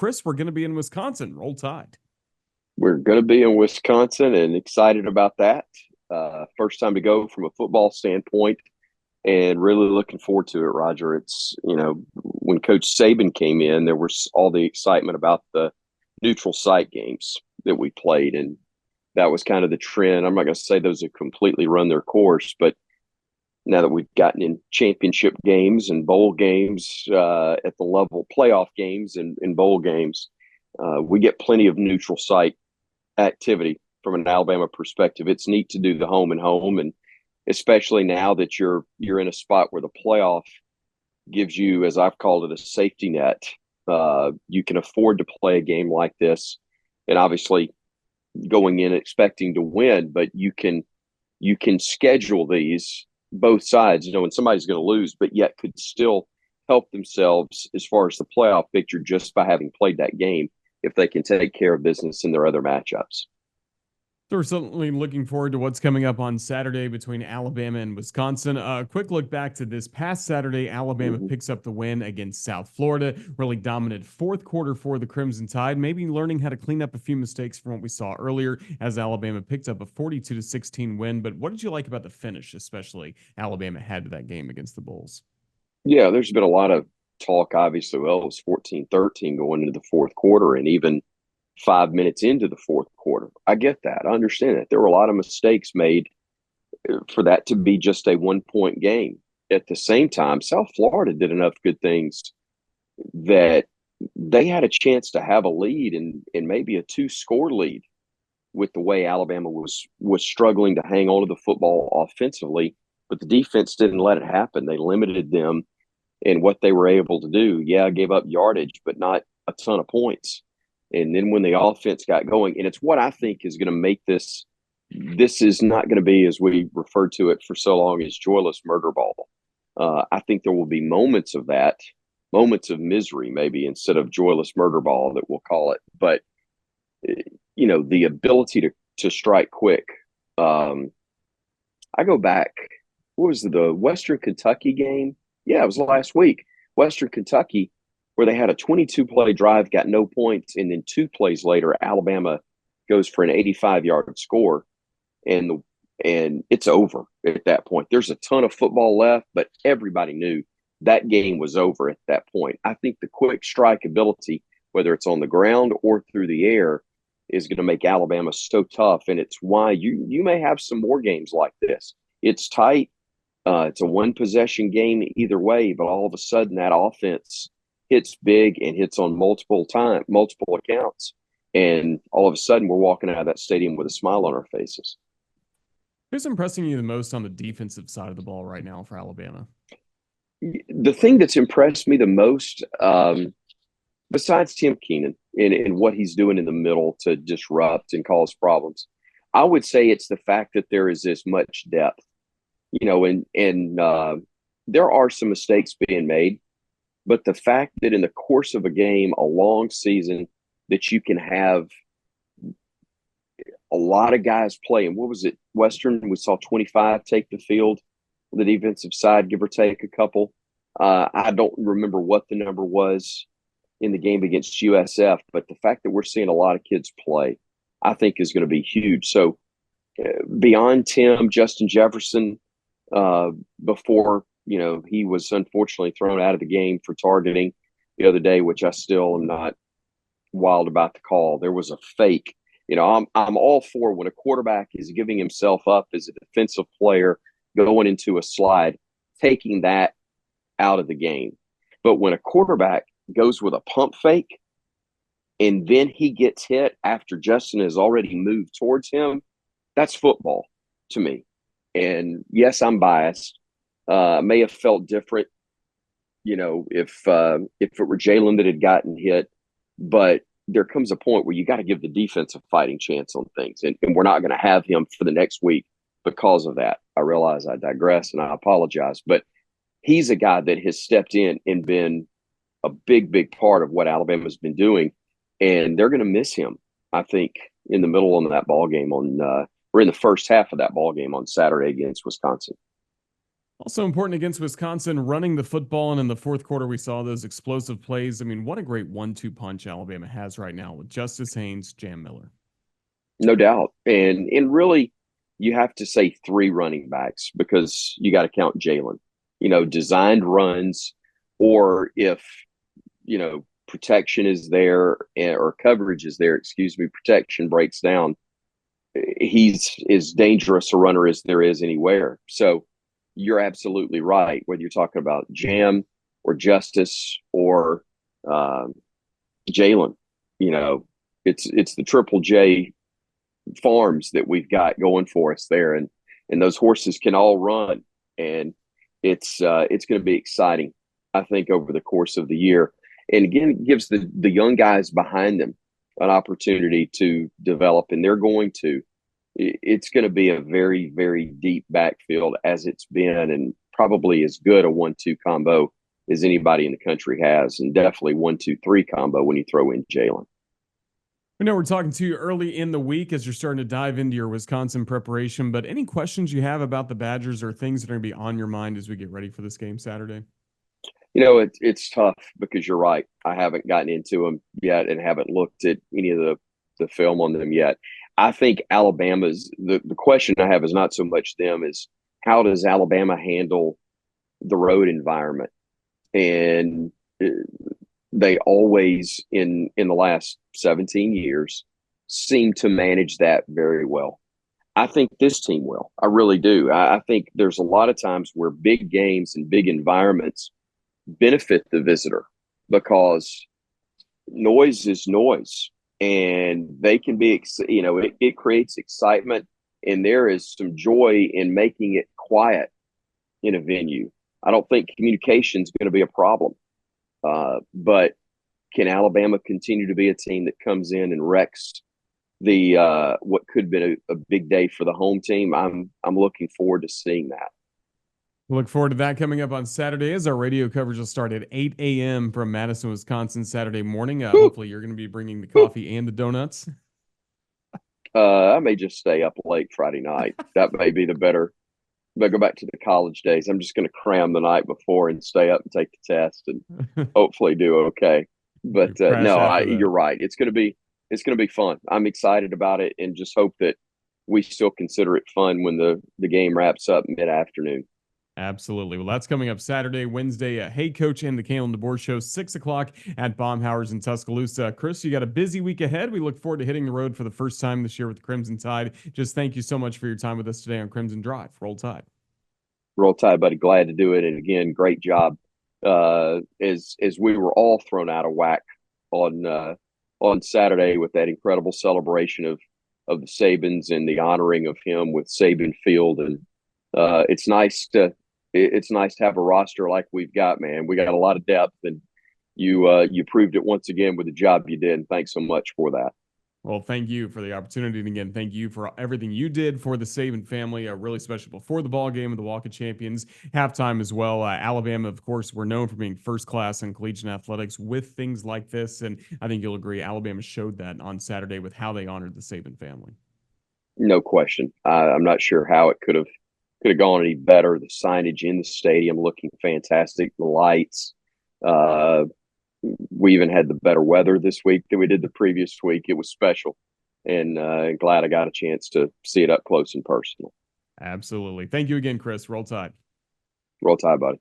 Chris, we're going to be in Wisconsin. Roll Tide. We're going to be in Wisconsin and excited about that. First time to go from a football standpoint and really looking forward to it, Roger. It's, when Coach Saban came in, there was all the excitement about the neutral site games that we played. And that was kind of the trend. I'm not going to say those have completely run their course, but now that we've gotten in championship games and bowl games at the level playoff games and bowl games, we get plenty of neutral site activity from an Alabama perspective. It's neat to do the home and home, and especially now that you're in a spot where the playoff gives you, as I've called it, a safety net. You can afford to play a game like this, and obviously going in expecting to win, but you can schedule these both sides, when somebody's going to lose, but yet could still help themselves as far as the playoff picture just by having played that game if they can take care of business in their other matchups. So we're certainly looking forward to what's coming up on Saturday between Alabama and Wisconsin. A quick look back to this past Saturday. Alabama picks up the win against South Florida. Really dominant fourth quarter for the Crimson Tide. Maybe learning how to clean up a few mistakes from what we saw earlier as Alabama picked up a 42-16 win. But what did you like about the finish, especially Alabama had to that game against the Bulls? Yeah, there's been a lot of talk, obviously. Well, it was 14-13 going into the fourth quarter, and even 5 minutes into the fourth quarter. I get that. I understand that. There were a lot of mistakes made for that to be just a 1-point game. At the same time, South Florida did enough good things that they had a chance to have a lead and maybe a 2-score lead with the way Alabama was struggling to hang on to the football offensively, but the defense didn't let it happen. They limited them in what they were able to do. Yeah, gave up yardage, but not a ton of points. And then when the offense got going, and it's what I think is going to make this is not going to be, as we referred to it for so long, as joyless murder ball. I think there will be moments of that, moments of misery, maybe, instead of joyless murder ball that we'll call it. But, the ability to strike quick. I go back, what was the Western Kentucky game? Yeah, it was last week. Western Kentucky, where they had a 22-play drive, got no points, and then 2 plays later, Alabama goes for an 85-yard score, and it's over at that point. There's a ton of football left, but everybody knew that game was over at that point. I think the quick strike ability, whether it's on the ground or through the air, is going to make Alabama so tough, and it's why you may have some more games like this. It's tight. It's a one-possession game either way, but all of a sudden that offense hits big and hits on multiple accounts. And all of a sudden we're walking out of that stadium with a smile on our faces. Who's impressing you the most on the defensive side of the ball right now for Alabama? The thing that's impressed me the most, besides Tim Keenan and what he's doing in the middle to disrupt and cause problems, I would say it's the fact that there is this much depth, and there are some mistakes being made. But the fact that in the course of a game, a long season, that you can have a lot of guys playing. What was it? Western, we saw 25 take the field on the defensive side, give or take a couple. I don't remember what the number was in the game against USF, but the fact that we're seeing a lot of kids play, I think is going to be huge. So beyond Tim, Justin Jefferson, before he was unfortunately thrown out of the game for targeting the other day, which I still am not wild about the call. There was a fake. I'm all for when a quarterback is giving himself up as a defensive player going into a slide, taking that out of the game. But when a quarterback goes with a pump fake and then he gets hit after Justin has already moved towards him, that's football to me. And yes, I'm biased. May have felt different, if it were Jalen that had gotten hit. But there comes a point where you got to give the defense a fighting chance on things, and we're not going to have him for the next week because of that. I realize I digress, and I apologize, but he's a guy that has stepped in and been a big, big part of what Alabama's been doing, and they're going to miss him, I think, in the middle of that ball game or in the first half of that ball game on Saturday against Wisconsin. Also important against Wisconsin, running the football. And in the fourth quarter, we saw those explosive plays. I mean, what a great 1-2 punch Alabama has right now with Justice Haynes, Jam Miller. No doubt. And really, you have to say three running backs because you got to count Jalen. Designed runs, or if protection is there or coverage is there, excuse me, protection breaks down, he's as dangerous a runner as there is anywhere. So you're absolutely right. Whether you're talking about Jam or Justice or um, Jalen, you know, it's the Triple J farms that we've got going for us there, and those horses can all run, and it's going to be exciting, I think, over the course of the year, and again, it gives the young guys behind them an opportunity to develop, and they're going to. It's going to be a very, very deep backfield as it's been, and probably as good a 1-2 combo as anybody in the country has, and definitely 1-2-3 combo when you throw in Jalen. I know we're talking to you early in the week as you're starting to dive into your Wisconsin preparation, but any questions you have about the Badgers or things that are going to be on your mind as we get ready for this game Saturday? It's tough because you're right. I haven't gotten into them yet and haven't looked at any of the film on them yet. I think Alabama's the question I have is not so much them as how does Alabama handle the road environment, and they always in the last 17 years seem to manage that very well. I think this team will. I really do. I think there's a lot of times where big games and big environments benefit the visitor because noise is noise, and they can be, it creates excitement, and there is some joy in making it quiet in a venue. I don't think communication is going to be a problem. But can Alabama continue to be a team that comes in and wrecks the what could have been a big day for the home team? I'm looking forward to seeing that. Look forward to that coming up on Saturday as our radio coverage will start at 8 a.m. from Madison, Wisconsin, Saturday morning. Hopefully, you're going to be bringing the coffee and the donuts. I may just stay up late Friday night. That may be the better. But go back to the college days. I'm just going to cram the night before and stay up and take the test and hopefully do okay. But Crash no, after that. you're right. It's going to be fun. I'm excited about it, and just hope that we still consider it fun when the game wraps up mid afternoon. Absolutely. Well, that's coming up Saturday, Wednesday. Hey, Coach and the Kalen DeBoer Show, 6 o'clock at Baumhauer's in Tuscaloosa. Chris, you got a busy week ahead. We look forward to hitting the road for the first time this year with the Crimson Tide. Just thank you so much for your time with us today on Crimson Drive. Roll Tide. Roll Tide, buddy. Glad to do it. And again, great job. As we were all thrown out of whack on Saturday with that incredible celebration of the Sabins and the honoring of him with Saban Field, and it's nice to have a roster like we've got, man. We got a lot of depth, and you proved it once again with the job you did. And thanks so much for that. Well, thank you for the opportunity. And again, thank you for everything you did for the Saban family. Really special before the ball game of the Walk of Champions, halftime as well. Alabama, of course, we're known for being first class in collegiate athletics with things like this. And I think you'll agree, Alabama showed that on Saturday with how they honored the Saban family. No question. I'm not sure how it could have gone any better. The signage in the stadium looking fantastic. The lights. We even had the better weather this week than we did the previous week. It was special, and glad I got a chance to see it up close and personal. Absolutely. Thank you again, Chris. Roll Tide. Roll Tide, buddy.